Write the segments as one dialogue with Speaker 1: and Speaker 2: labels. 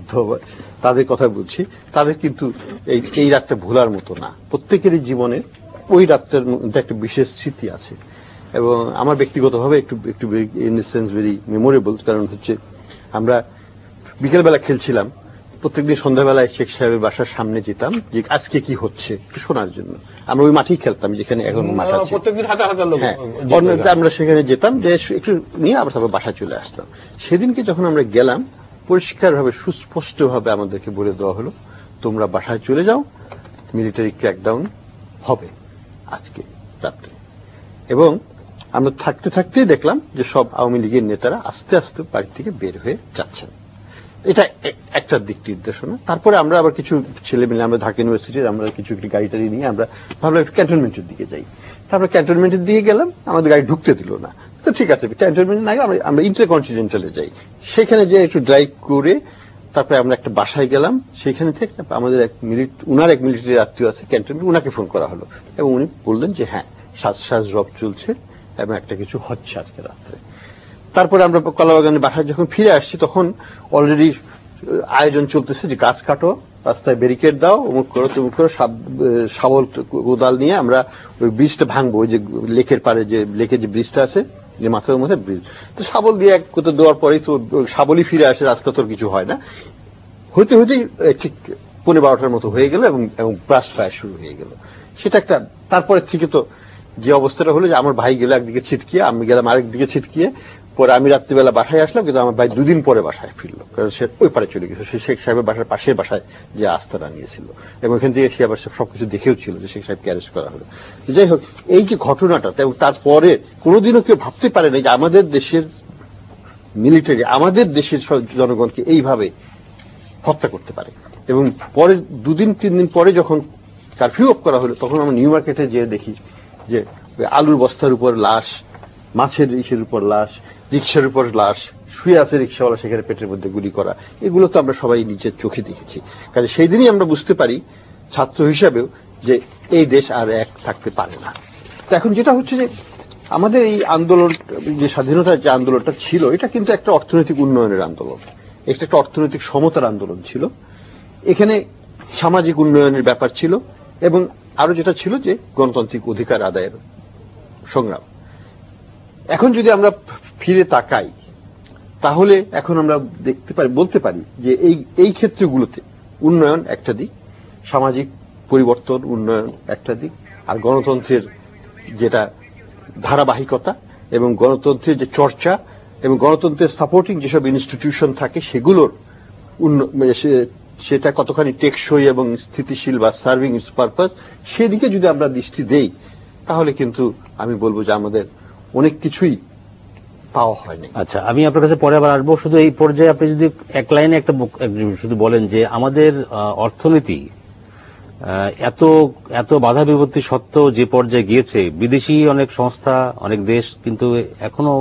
Speaker 1: যুদ্ধ তাদের কথা বলছি, তাদের কিন্তু এই রাতটা ভোলার মতো না। প্রত্যেকেরই জীবনে ওই রাতটার মধ্যে একটা বিশেষ স্মৃতি আছে, এবং আমার ব্যক্তিগতভাবে একটু একটু in the sense very memorable. কারণ হচ্ছে আমরা বিকেলবেলা খেলছিলাম, প্রত্যেকদিন সন্ধ্যাবেলায় শেখ সাহেবের বাসার সামনে যেতাম যে আজকে কি হচ্ছে একটু শোনার জন্য। আমরা ওই মাঠেই খেলতাম যেখানে এখন মাঠ আছে, আমরা সেখানে যেতাম যে একটু নিয়ে আবার তারপর বাসায় চলে আসতাম। সেদিনকে যখন আমরা গেলাম, পরিষ্কারভাবে সুস্পষ্টভাবে আমাদেরকে বলে দেওয়া হলো তোমরা বাসায় চলে যাও, মিলিটারি ক্র্যাকডাউন হবে আজকে রাত্রে। এবং আমরা থাকতে থাকতেই দেখলাম যে সব আওয়ামী লীগের নেতারা আস্তে আস্তে বাড়ি থেকে বের হয়ে যাচ্ছেন। এটা একটা দিক নির্দেশনা। তারপরে আমরা আবার কিছু ছেলে মিলে, আমরা ঢাকা ইউনিভার্সিটির আমরা কিছু একটি গাড়ি টাড়ি নিয়ে আমরা ভাবলাম একটু ক্যান্টনমেন্টের দিকে যাই। তারপরে ক্যান্টনমেন্টের দিকে গেলাম, আমাদের গাড়ি ঢুকতে দিল না। তো ঠিক আছে, ক্যান্টনমেন্ট না আমরা ইন্টারকন্টিনেন্টালে যাই। সেখানে যে একটু ড্রাইভ করে তারপরে আমরা একটা বাসায় গেলাম। সেখানে থেকে আমাদের উনার এক মিলিটারি আত্মীয় আছে ক্যান্টনমেন্ট, উনাকে ফোন করা হলো এবং উনি বললেন যে হ্যাঁ সাজ রব চলছে এবং একটা কিছু হচ্ছে আজকে রাত্রে। তারপরে আমরা কলাবাগানের বাসায় যখন ফিরে আসছি তখন অলরেডি আয়োজন চলতেছে যে গাছ কাটো, রাস্তায় ব্যারিকেড দাও, অমুক করো তমুক করো, শাবল কোদাল নিয়ে আমরা ওই ব্রিজটা ভাঙবো। ওই যে লেকের পারে যে লেকের যে ব্রিজটা আছে, যে মাথায় মাথায় ব্রিজ, তো শাবল দিয়ে এক কোথাও দেওয়ার পরেই তো শাবলই ফিরে আসে, রাস্তা তোর কিছু হয় না। হইতে হইতেই ঠিক 11:30 মতো হয়ে গেল এবং ব্রাশ ফায়ার শুরু হয়ে গেল। সেটা একটা, তারপরে থেকে তো যে অবস্থাটা হলো যে আমার ভাই গেল একদিকে ছিটকিয়ে, আমি গেলাম আরেক দিকে ছিটকিয়ে। পরে আমি রাত্রিবেলা বাসায় আসলাম, কিন্তু আমার ভাই 2 দিন পরে বাসায় ফিরলো, কারণ সে ওই পারে চলে গেছে। সে শেখ সাহেবের বাসার পাশের বাসায় যে আস্থাটা নিয়েছিল এবং এখান থেকে সে আবার সবকিছু দেখেও ছিল যে শেখ সাহেবকে অ্যারেস্ট করা হলো। যাই হোক, এই যে ঘটনাটা, এবং তারপরে কোনোদিনও কেউ ভাবতে পারে না যে আমাদের দেশের মিলিটারি আমাদের দেশের জনগণকে এইভাবে হত্যা করতে পারে। এবং পরে 2 দিন 3 দিন পরে যখন কারফিউ অফ করা হলো, তখন আমরা নিউ মার্কেটে যেয়ে দেখি যে আলুর বস্তার উপর লাশ, মাছের ইসের উপর লাশ, রিক্সার উপর লাশ, শুয়ে আছে রিক্সাওয়ালা, সেখানে পেটের মধ্যে গুলি করা। এগুলো তো আমরা সবাই নিজের চোখে দেখেছি। কাজে সেই দিনই আমরা বুঝতে পারি ছাত্র হিসাবেও যে এই দেশ আর এক থাকতে পারে না। তো এখন যেটা হচ্ছে যে আমাদের এই আন্দোলন, যে স্বাধীনতার যে আন্দোলনটা ছিল, এটা কিন্তু একটা অর্থনৈতিক উন্নয়নের আন্দোলন, এটা একটা অর্থনৈতিক সমতার আন্দোলন ছিল। এখানে সামাজিক উন্নয়নের ব্যাপার ছিল এবং আরো যেটা ছিল যে গণতান্ত্রিক অধিকার আদায়ের সংগ্রাম। এখন যদি আমরা ফিরে তাকাই, তাহলে এখন আমরা দেখতে পারি, বলতে পারি যে এই ক্ষেত্রগুলোতে উন্নয়ন একটা দিক, সামাজিক পরিবর্তন উন্নয়ন একটা দিক, আর গণতন্ত্রের যেটা ধারাবাহিকতা এবং গণতন্ত্রের যে চর্চা এবং গণতন্ত্রের সাপোর্টিং যেসব ইনস্টিটিউশন থাকে সেগুলোর সেটা কতখানি টেকসই এবং স্থিতিশীল বা সার্ভিং ইটস পারপাস, সেদিকে যদি আমরা দৃষ্টি দেই, তাহলে কিন্তু আমি বলবো যে আমাদের অনেক কিছুই পাওয়া হয়নি।
Speaker 2: আচ্ছা, আমি আপনার কাছে পরে আবার আসবো। শুধু এই পর্যায়ে আপনি যদি এক লাইনে একটা শুধু বলেন যে আমাদের অর্থনীতি এত বাধা বিপত্তি সত্ত্বেও যে পর্যায়ে গিয়েছে, বিদেশি অনেক সংস্থা, অনেক দেশ কিন্তু এখনো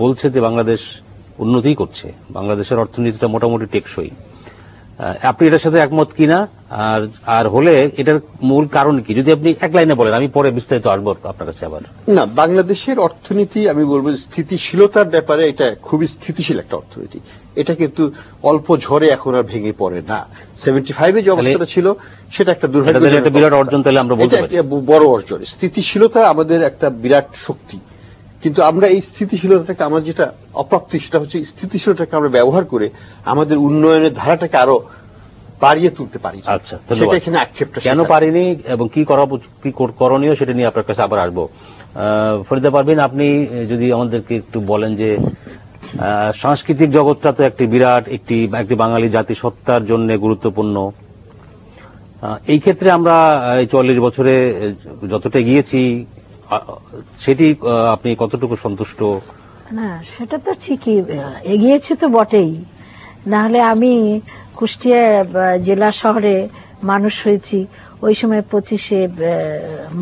Speaker 2: বলছে যে বাংলাদেশ উন্নতি করছে, বাংলাদেশের অর্থনীতিটা মোটামুটি টেকসই। আপনি এটার সাথে একমত কিনা, আর হলে এটার মূল কারণ কি, যদি আপনি এক লাইনে বলেন, আমি পরে বিস্তারিত আসবো আপনার কাছে আবার।
Speaker 1: না, বাংলাদেশের অর্থনীতি আমি বলবো স্থিতিশীলতার ব্যাপারে এটা খুবই স্থিতিশীল একটা অর্থনীতি। এটা কিন্তু অল্প ঝড়ে এখন আর ভেঙে পড়ে না। 75-এ যে অবস্থাটা ছিল সেটা একটা দুর্ভাগ্যজনক, একটা বিরাট অর্জন, তাহলে আমরা বলতে পারি বড় অর্জন। স্থিতিশীলতা আমাদের একটা বিরাট শক্তি, কিন্তু আমরা এই স্থিতিশীলতাটাকে, আমার যেটা অপ্রাপ্তি সেটা হচ্ছে স্থিতিশীলতাকে আমরা ব্যবহার করে আমাদের উন্নয়নের ধারাটাকে আরো বাড়িয়ে তুলতে পারি।
Speaker 2: আচ্ছা, সেটা এখানে আক্ষেপটা কেন পারিনি এবং কি করণীয় সেটা নিয়ে আপনার কাছে আবার আসবো। ফরিদা পারভিন, আপনি যদি আমাদেরকে একটু বলেন যে সাংস্কৃতিক জগৎটা তো একটি বিরাট, একটি বাঙালি জাতিসত্তার জন্য গুরুত্বপূর্ণ। এই ক্ষেত্রে আমরা এই 40 বছরে যতটা গিয়েছি, সেটি আপনি কতটুকু সন্তুষ্ট?
Speaker 3: না, সেটা তো ঠিকই, এগিয়েছে তো বটেই। না হলে আমি কুষ্টিয়া জেলা শহরে মানুষ হয়েছি, ওই সময় 25শে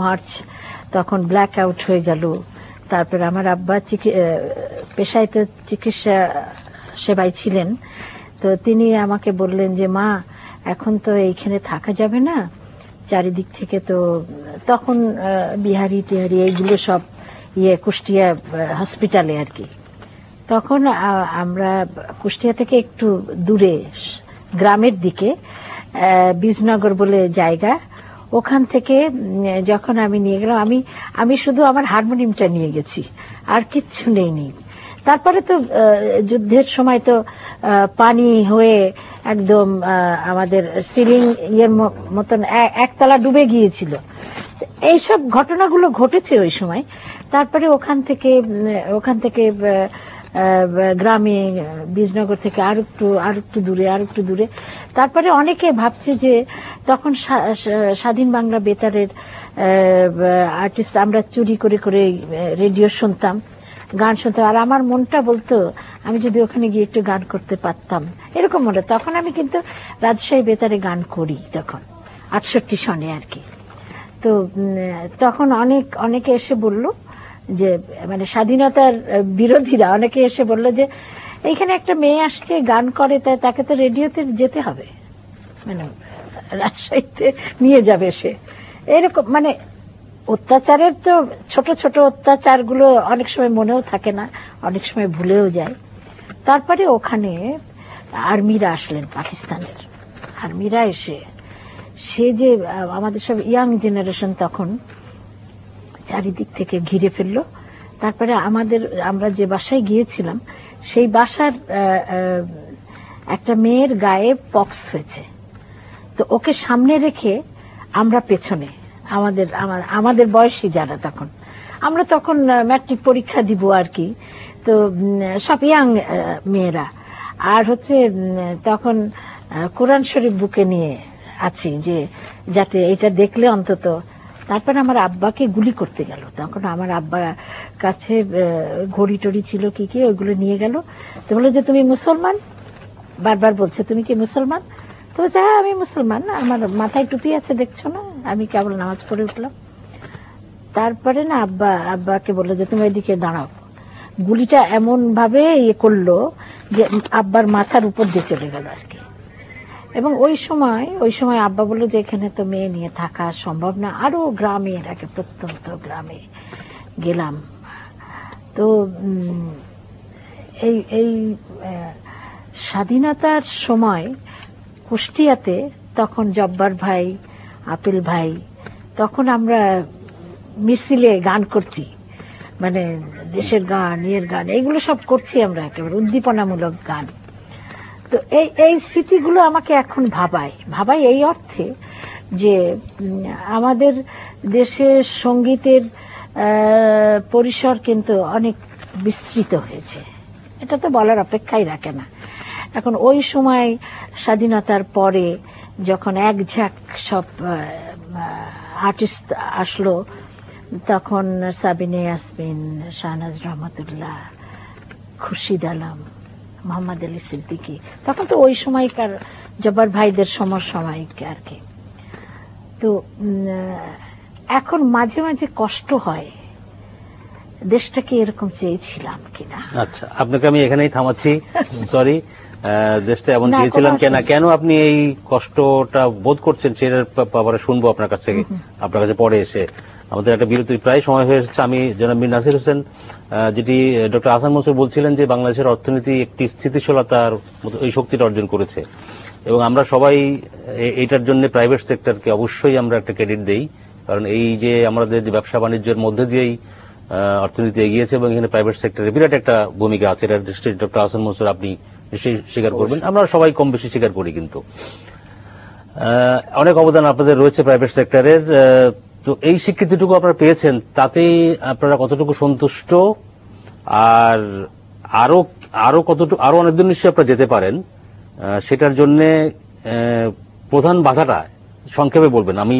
Speaker 3: মার্চ তখন ব্ল্যাক আউট হয়ে গেল। তারপরে আমার আব্বা পেশায় তো চিকিৎসা সেবায় ছিলেন, তো তিনি আমাকে বললেন যে মা এখন তো এইখানে থাকা যাবে না, চারিদিক থেকে তো তখন বিহারি টিহারি এইগুলো সব কুষ্টিয়া হসপিটালে আর কি। তখন আমরা কুষ্টিয়া থেকে একটু দূরে গ্রামের দিকে বীজনগর বলে জায়গা, ওখান থেকে যখন আমি নিয়ে গেলাম, আমি শুধু আমার হারমোনিয়ামটা নিয়ে গেছি, আর কিচ্ছু নেইনি। তারপরে তো যুদ্ধের সময় তো পানি হয়ে একদম আমাদের সিলিং ইয়ের মতন একতলা ডুবে গিয়েছিল। এইসব ঘটনাগুলো ঘটেছে ওই সময়। তারপরে ওখান থেকে গ্রামে বীজনগর থেকে আর একটু দূরে। তারপরে অনেকে ভাবছে যে তখন স্বাধীন বাংলা বেতারের আর্টিস্ট আমরা চুরি করে রেডিও শুনতাম, গান শুনতাম, আর আমার মনটা বলতো আমি যদি ওখানে গিয়ে একটু গান করতে পারতাম, এরকম মনে। তখন আমি কিন্তু রাজশাহী বেতারে গান করি, তখন 68 সনে আর কি। তো তখন অনেকে এসে বলল যে, মানে স্বাধীনতার বিরোধীরা অনেকে এসে বলল যে এইখানে একটা মেয়ে আসছে গান করে, তাই তাকে তো রেডিওতে যেতে হবে, মানে রাজশাহীতে নিয়ে যাবে সে। এরকম মানে অত্যাচারের তো ছোট অত্যাচারগুলো অনেক সময় মনেও থাকে না, অনেক সময় ভুলেও যায়। তারপরে ওখানে আর্মিরা আসলেন, পাকিস্তানের আর্মিরা এসে সে যে আমাদের সব ইয়াং জেনারেশন তখন চারিদিক থেকে ঘিরে ফেললো। তারপরে আমরা যে বাসায় গিয়েছিলাম সেই বাসার একটা মেয়ের গায়ে পক্স হয়েছে, তো ওকে সামনে রেখে আমরা পেছনে, আমাদের বয়সী যারা, আমরা তখন ম্যাট্রিক পরীক্ষা দিব আর কি, তো সব ইয়াং মেয়েরা, আর তখন কোরআন শরীফ বুকে নিয়ে আছি যে যাতে এটা দেখলে অন্তত। তারপর আমার আব্বাকে গুলি করতে গেল, তখন আমার আব্বা কাছে ঘড়ি টড়ি ছিল কি ওইগুলো নিয়ে গেল। তো বললো যে তুমি মুসলমান, বারবার বলছে তুমি কি মুসলমান? তো বলছে হ্যাঁ আমি মুসলমান, আমার মাথায় টুপি আছে দেখছো না, আমি কেবল নামাজ পড়ে উঠলাম। তারপরে না আব্বাকে বললো যে তুমি ওইদিকে দাঁড়াও। গুলিটা এমন ভাবে ইয়ে করলো যে আব্বার মাথার উপর দিয়ে চলে গেল আর কি। এবং ওই সময় আব্বা বললো যে এখানে তো মেয়ে নিয়ে থাকা সম্ভব না, আরো গ্রামে, এর আগে প্রত্যন্ত গ্রামে গেলাম। তো এই স্বাধীনতার সময় কুষ্টিয়াতে তখন জব্বার ভাই, আপিল ভাই, তখন আমরা মিছিলে গান করছি, মানে দেশের গান, ইয়ের গান, এইগুলো সব করছি আমরা, একেবারে উদ্দীপনামূলক গান। তো এই স্মৃতিগুলো আমাকে এখন ভাবাই এই অর্থে যে আমাদের দেশের সঙ্গীতের পরিসর কিন্তু অনেক বিস্তৃত হয়েছে, এটা তো বলার অপেক্ষাই রাখে না। এখন ওই সময় স্বাধীনতার পরে যখন একঝাঁক সব আর্টিস্ট আসলো, তখন সাবিনা ইয়াসমিন, শাহনাজ রহমতুল্লাহ, খুরশিদ আলম, মোহাম্মদ আলী সিদ্দিকী, তখন তো ওই সময়কার জব্বার ভাইদের সময় আর কি। তো এখন মাঝে মাঝে কষ্ট হয় দেশটাকে এরকম চেয়েছিলাম কিনা।
Speaker 2: আচ্ছা, আপনাকে আমি এখানেই থামাচ্ছি, সরি। দেশটা এমন চেয়েছিলাম কেন আপনি এই কষ্টটা বোধ করছেন সেটা ব্যাপারে শুনবো আপনার কাছ থেকে, আপনার কাছে পরে এসে। আমাদের একটা বিরতি প্রায় সময় হয়ে এসেছে। আমি জনাব মীর নাসির হোসেন, যেটি ডক্টর আহসান মনসুর বলছিলেন যে বাংলাদেশের অর্থনীতি একটি স্থিতিশীলতার মতো এই শক্তিটা অর্জন করেছে, এবং আমরা সবাই এইটার জন্য প্রাইভেট সেক্টরকে অবশ্যই আমরা একটা ক্রেডিট দেই, কারণ এই যে আমাদের ব্যবসা বাণিজ্যের মধ্যে দিয়েই অর্থনীতি এগিয়েছে, এবং এখানে প্রাইভেট সেক্টরের বিরাট একটা ভূমিকা আছে। এটা ডক্টর আহসান মনসুর আপনি নিশ্চয়ই স্বীকার করবেন, আমরা সবাই কম বেশি স্বীকার করি, কিন্তু অনেক অবদান আপনাদের রয়েছে প্রাইভেট সেক্টরের। তো এই স্বীকৃতিটুকু আপনারা পেয়েছেন, তাতেই আপনারা কতটুকু সন্তুষ্ট, আর আরো কতটুকু, আরো অনেকদিন নিশ্চয়ই আপনারা যেতে পারেন, সেটার জন্য প্রধান বাধাটা সংক্ষেপে বলবেন। আমি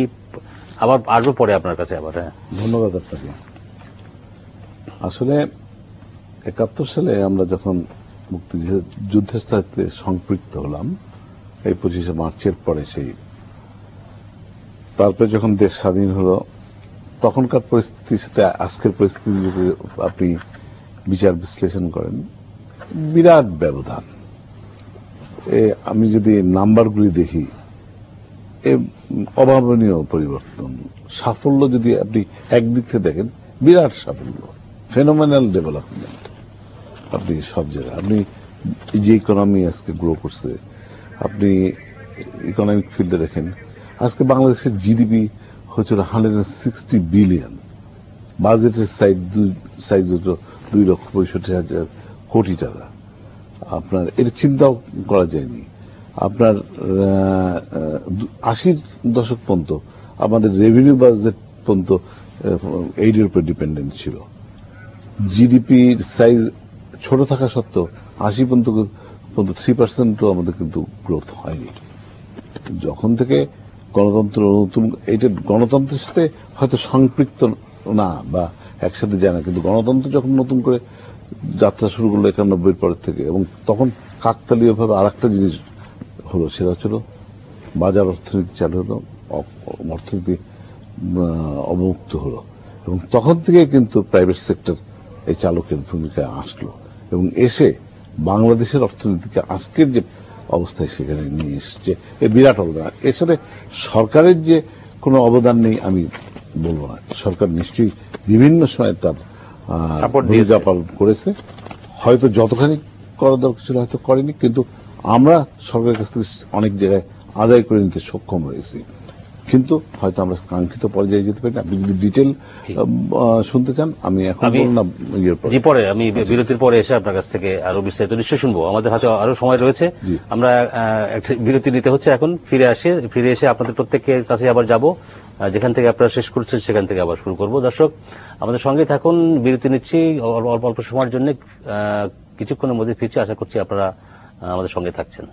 Speaker 2: আবার আসবো পরে আপনার কাছে আবার। হ্যাঁ,
Speaker 4: ধন্যবাদ আপনাকে। আসলে 71 সালে আমরা যখন মুক্তিযুদ্ধের সাথে সম্পৃক্ত হলাম, এই 25শে মার্চের পরে, তারপরে যখন দেশ স্বাধীন হলো, তখনকার পরিস্থিতির সাথে আজকের পরিস্থিতি যদি আপনি বিচার বিশ্লেষণ করেন, বিরাট ব্যবধান। আমি যদি নাম্বারগুলি দেখি, অভাবনীয় পরিবর্তন। সাফল্য যদি আপনি একদিক থেকে দেখেন, বিরাট সাফল্য, ফেনোমেনাল ডেভেলপমেন্ট। আপনি সব জায়গায় আপনি যে ইকোনমি আজকে গ্রো করছে, আপনি ইকোনমিক ফিল্ডে দেখেন আজকে বাংলাদেশের জিডিপি হচ্ছিল 160 বিলিয়ন, বাজেটের সাইজ হতো 2,65,000 কোটি টাকা। আপনার এটা চিন্তাও করা যায়নি। আপনার 80 দশক পর্যন্ত আমাদের রেভিনিউ বাজেট পর্যন্ত এইডের উপর ডিপেন্ডেন্ট ছিল। জিডিপির সাইজ ছোট থাকা সত্ত্বেও 80 পর্যন্ত 3% আমাদের কিন্তু গ্রোথ হয়নি। যখন থেকে গণতন্ত্র নতুন, এটা গণতন্ত্রের সাথে হয়তো সম্পৃক্ত না বা একসাথে যায় না, কিন্তু গণতন্ত্র যখন নতুন করে যাত্রা শুরু করলো 91 পরের থেকে, এবং তখন কাকতালীয় ভাবে আর একটা জিনিস হলো, সেটা হচ্ছিল বাজার অর্থনীতি চালু হলো, অর্থনীতি অবমুক্ত হলো, এবং তখন থেকে কিন্তু প্রাইভেট সেক্টর এই চালকের ভূমিকায় আসলো এবং এসে বাংলাদেশের অর্থনীতিকে আজকের যে অবস্থায় সেখানে নিয়ে এসছে। এর বিরাট অবদান। এর সাথে সরকারের যে কোনো অবদান নেই আমি বলবো না, সরকার নিশ্চয়ই বিভিন্ন সময় তার ভূমিকা পালন করেছে, হয়তো যতখানি করা দরকার ছিল হয়তো করেনি, কিন্তু আমরা সরকারের কাছ থেকে অনেক জায়গায় আদায় করে নিতে সক্ষম হয়েছি, কিন্তু হয়তো আমরা কাঙ্ক্ষিত পর্যায়ে যেতে পারি না। আপনি যদি ডিটেল শুনতে চান আমি এখন বললাম
Speaker 2: পরে, আমি বিরতির পরে এসে আপনার কাছ থেকে আরো বিস্তারিত নিশ্চয়ই শুনবো। আমাদের হাতে আরো সময় রয়েছে, আমরা বিরতি নিতে হচ্ছে এখন। ফিরে এসে আপনাদের প্রত্যেকের কাছে আবার যাব, যেখান থেকে আপনারা শেষ করছেন সেখান থেকে আবার শুরু করব। দর্শক আমাদের সঙ্গে থাকুন, বিরতি নিচ্ছি অল্প অল্প সময়ের জন্য, কিছুক্ষণের মধ্যে ফিরছি। আশা করছি আপনারা আমাদের সঙ্গে থাকছেন।